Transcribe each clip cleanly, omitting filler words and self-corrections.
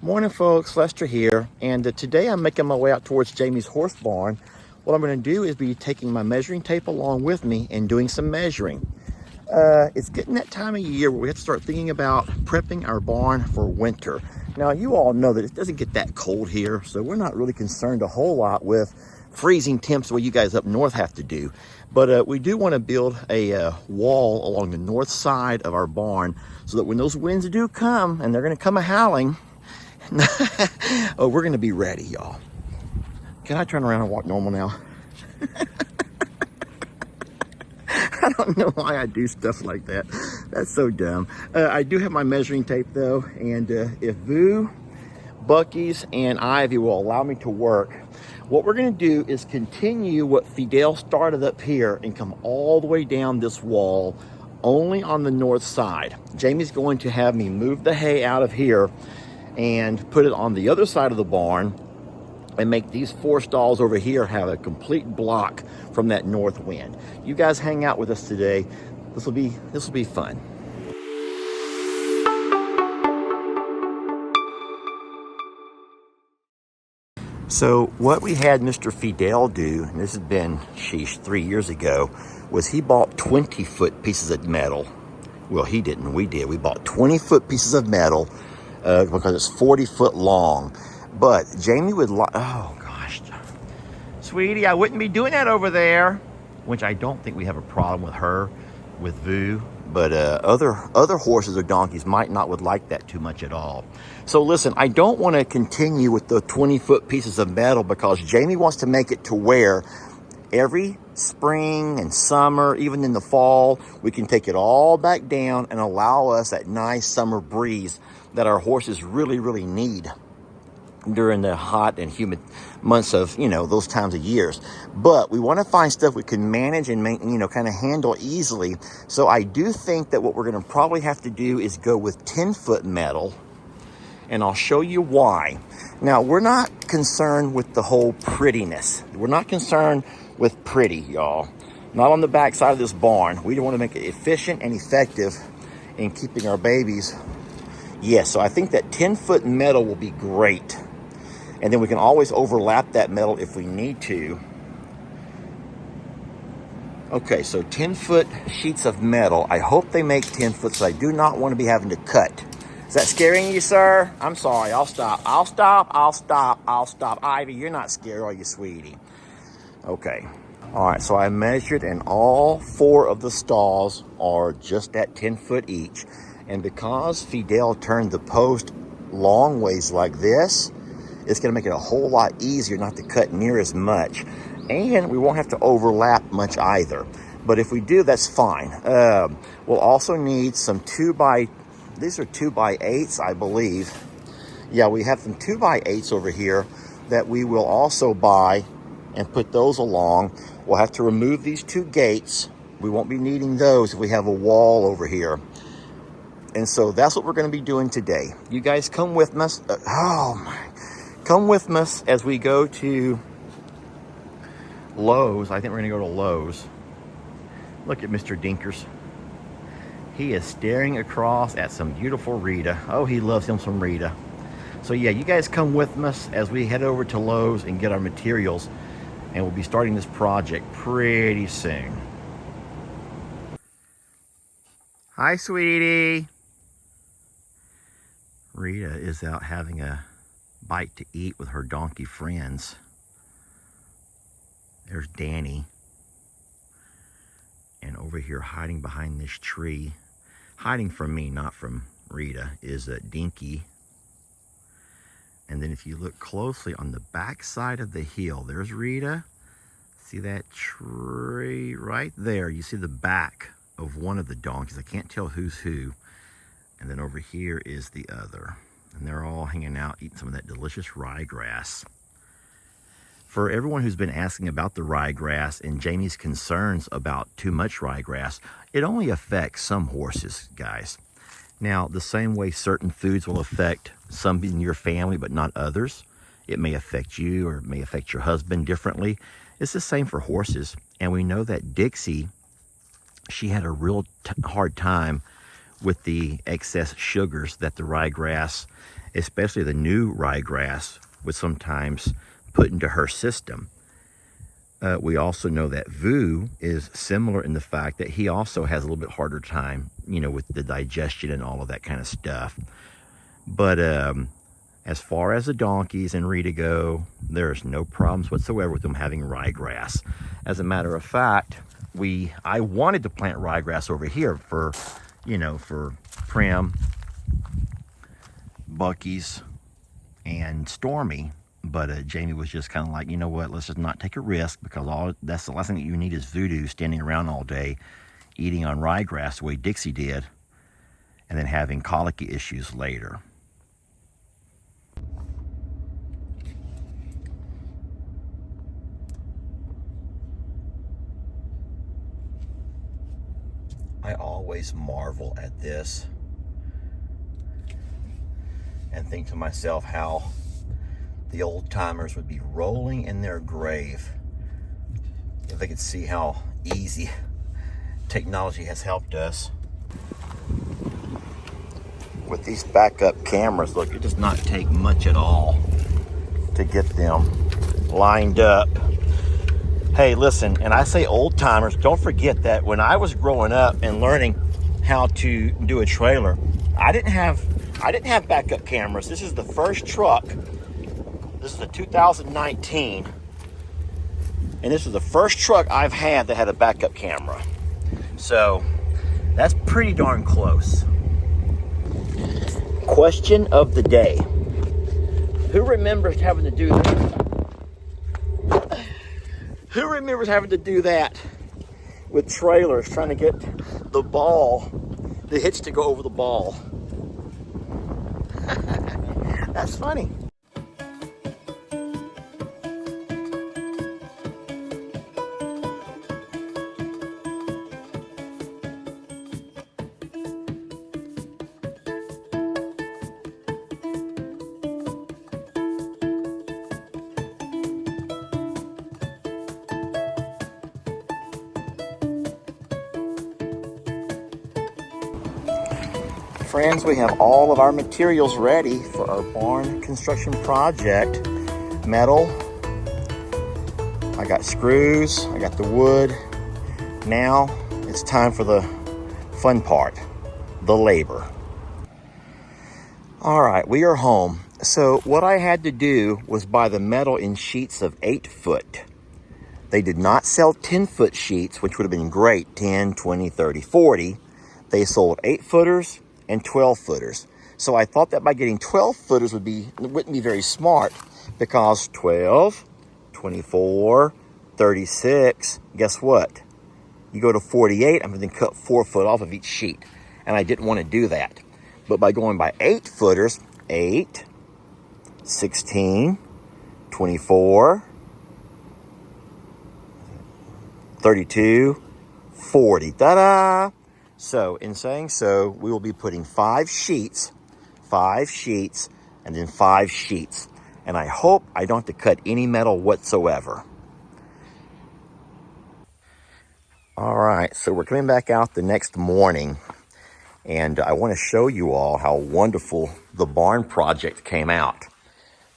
Morning folks, Lester here, and today I'm making my way out towards Jamie's horse barn. What I'm going to do is be taking my measuring tape along with me and doing some measuring. It's getting that time of year where we have to start thinking about prepping our barn for winter. Now you all know that it doesn't get that cold here, so we're not really concerned a whole lot with freezing temps the way you guys up north have to do. But we do want to build a wall along the north side of our barn so that when those winds do come, and they're going to come a-howling, oh, we're gonna be ready, y'all. Can I turn around and walk normal now? I don't know why I do stuff like that. That's so dumb. I do have my measuring tape though, and if Boo, Bucky's, and Ivy will allow me to work, what we're gonna do is continue what Fidel started up here and come all the way down this wall, only on the north side. Jamie's going to have me move the hay out of here and put it on the other side of the barn and make these 4 stalls over here have a complete block from that north wind. You guys hang out with us today. This will be fun. So what we had Mr. Fidel do, and this has been, 3 years ago, was he bought 20-foot pieces of metal. Well, he didn't, we did. We bought 20-foot pieces of metal because it's 40 foot long. But Jamie would oh gosh, sweetie, I wouldn't be doing that over there. Which I don't think we have a problem with her, with Vu, but other horses or donkeys might not would like that too much at all. So listen, I don't want to continue with the 20-foot pieces of metal because Jamie wants to make it to where every spring and summer, even in the fall, we can take it all back down and allow us that nice summer breeze that our horses really, really need during the hot and humid months of, those times of years. But we want to find stuff we can manage and kind of handle easily. So I do think that what we're going to probably have to do is go with 10-foot metal, and I'll show you why. Now, we're not concerned with the whole prettiness. We're not concerned with pretty, y'all. Not on the back side of this barn. We want to make it efficient and effective in keeping our babies. Yes, so I think that 10-foot metal will be great. And then we can always overlap that metal if we need to. Okay, so 10-foot sheets of metal. I hope they make 10 foot, so I do not want to be having to cut. Is that scaring you, sir? I'm sorry, I'll stop. Ivy, you're not scared, are you, sweetie? Okay. All right, so I measured, and all 4 of the stalls are just at 10 foot each. And because Fidel turned the post long ways like this, it's going to make it a whole lot easier not to cut near as much. And we won't have to overlap much either. But if we do, that's fine. We'll also need some these are 2x8s, I believe. Yeah, we have some 2x8s over here that we will also buy and put those along. We'll have to remove these 2 gates. We won't be needing those if we have a wall over here. And so that's what we're going to be doing today. You guys come with us. Come with us as we go to Lowe's. I think we're going to go to Lowe's. Look at Mr. Dinkers. He is staring across at some beautiful Rita. Oh, he loves him some Rita. So yeah, you guys come with us as we head over to Lowe's and get our materials. And we'll be starting this project pretty soon. Hi, sweetie. Rita is out having a bite to eat with her donkey friends. There's Danny. And over here hiding behind this tree, hiding from me, not from Rita, is Dinky. And then if you look closely on the back side of the hill, there's Rita. See that tree right there? You see the back of one of the donkeys. I can't tell who's who. And then over here is the other. And they're all hanging out, eating some of that delicious ryegrass. For everyone who's been asking about the ryegrass and Jamie's concerns about too much ryegrass, it only affects some horses, guys. Now, the same way certain foods will affect some in your family, but not others, it may affect you or it may affect your husband differently. It's the same for horses. And we know that Dixie, she had a real hard time with the excess sugars that the ryegrass especially the new ryegrass, would sometimes put into her system. We also know that Vu is similar in the fact that he also has a little bit harder time, you know, with the digestion and all of that kind of stuff. But as far as the donkeys and Rita go, there's no problems whatsoever with them having ryegrass. As a matter of fact, I wanted to plant ryegrass over here for, you know, for Prim, Bucky's, and Stormy. But Jamie was just kind of like, you know what, let's just not take a risk, because that's the last thing that you need is Voodoo standing around all day eating on ryegrass the way Dixie did, and then having colicky issues later. I always marvel at this and think to myself how the old timers would be rolling in their grave if they could see how easy technology has helped us. With these backup cameras, look, it does not take much at all to get them lined up. Hey, listen, and I say old timers, don't forget that when I was growing up and learning how to do a trailer, I didn't have backup cameras. This is the first truck. This is a 2019, and this is the first truck I've had that had a backup camera. So that's pretty darn close. Question of the day. Who remembers having to do that? Who remembers having to do that with trailers, trying to get the hitch to go over the ball? That's funny. Friends, we have all of our materials ready for our barn construction project. Metal, I got screws, I got the wood. Now it's time for the fun part, the labor. All right, we are home. So what I had to do was buy the metal in sheets of 8 foot. They did not sell 10-foot sheets, which would have been great, 10, 20, 30, 40. They sold 8-footers and 12-footers. So I thought that by getting 12-footers wouldn't be very smart, because 12, 24, 36, guess what? You go to 48, I'm going to cut 4 foot off of each sheet. And I didn't want to do that. But by going by 8-footers, 8, 16, 24, 32, 40. Ta-da! So, in saying so, we will be putting 5 sheets, and then 5 sheets. And I hope I don't have to cut any metal whatsoever. All right, so we're coming back out the next morning, and I want to show you all how wonderful the barn project came out.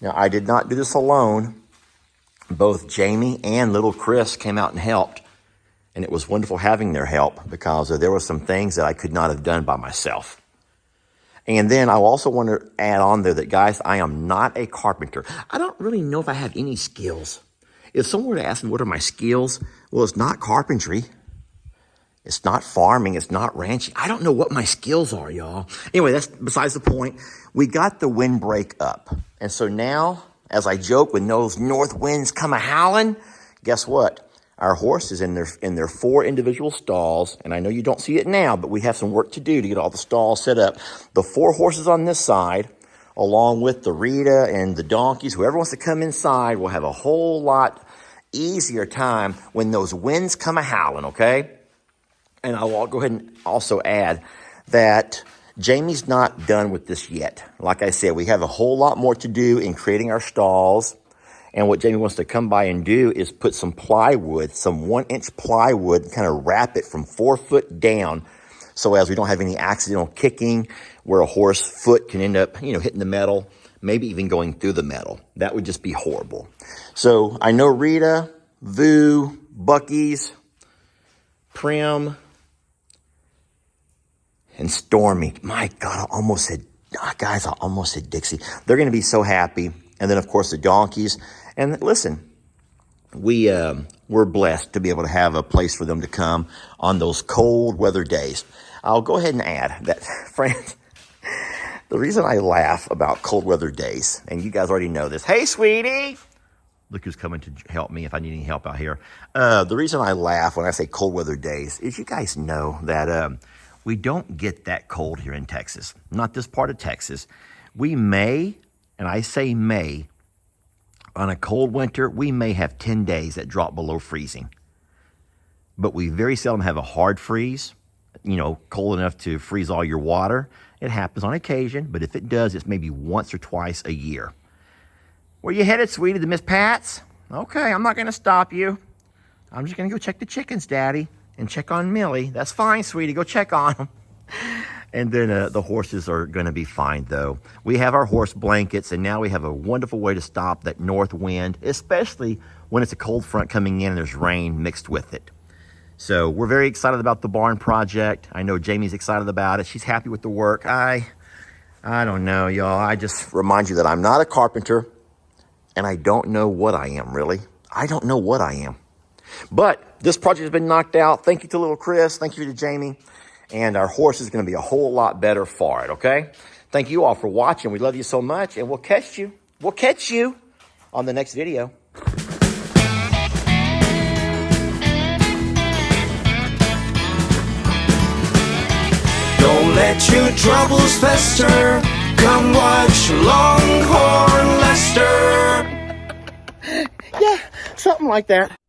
Now, I did not do this alone. Both Jamie and little Chris came out and helped. And it was wonderful having their help, because there were some things that I could not have done by myself. And then I also want to add on there that, guys, I am not a carpenter. I don't really know if I have any skills. If someone were to ask me what are my skills, well, it's not carpentry. It's not farming. It's not ranching. I don't know what my skills are, y'all. Anyway, that's besides the point. We got the windbreak up. And so now, as I joke, when those north winds come a-howling, guess what? Our horses in their 4 individual stalls, and I know you don't see it now, but we have some work to do to get all the stalls set up. The 4 horses on this side, along with the Rita and the donkeys, whoever wants to come inside, will have a whole lot easier time when those winds come a-howling, okay? And I will go ahead and also add that Jamie's not done with this yet. Like I said, we have a whole lot more to do in creating our stalls. And what Jamie wants to come by and do is put some plywood, some 1-inch plywood, kind of wrap it from 4 foot down so as we don't have any accidental kicking where a horse foot can end up, hitting the metal, maybe even going through the metal. That would just be horrible. So I know Rita, Vu, Bucky's, Prim, and Stormy. My God, I almost said Dixie. They're going to be so happy. And then, of course, the donkeys. And listen, we're blessed to be able to have a place for them to come on those cold weather days. I'll go ahead and add that, friends, the reason I laugh about cold weather days, and you guys already know this. Hey, sweetie. Look who's coming to help me if I need any help out here. The reason I laugh when I say cold weather days is you guys know that we don't get that cold here in Texas. Not this part of Texas. We may, and I say may, on a cold winter, we may have 10 days that drop below freezing. But we very seldom have a hard freeze, cold enough to freeze all your water. It happens on occasion, but if it does, it's maybe once or twice a year. Where you headed, sweetie? To Miss Pat's? Okay, I'm not going to stop you. I'm just going to go check the chickens, Daddy, and check on Millie. That's fine, sweetie. Go check on them. And then the horses are going to be fine, though. We have our horse blankets, and now we have a wonderful way to stop that north wind, especially when it's a cold front coming in and there's rain mixed with it. So we're very excited about the barn project. I know Jamie's excited about it. She's happy with the work. I don't know, y'all. I just remind you that I'm not a carpenter, and I don't know what I am, really. I don't know what I am. But this project has been knocked out. Thank you to little Chris. Thank you to Jamie. And our horse is going to be a whole lot better for it, okay? Thank you all for watching. We love you so much, and we'll catch you on the next video. Don't let your troubles fester. Come watch Longhorn Lester. Yeah, something like that.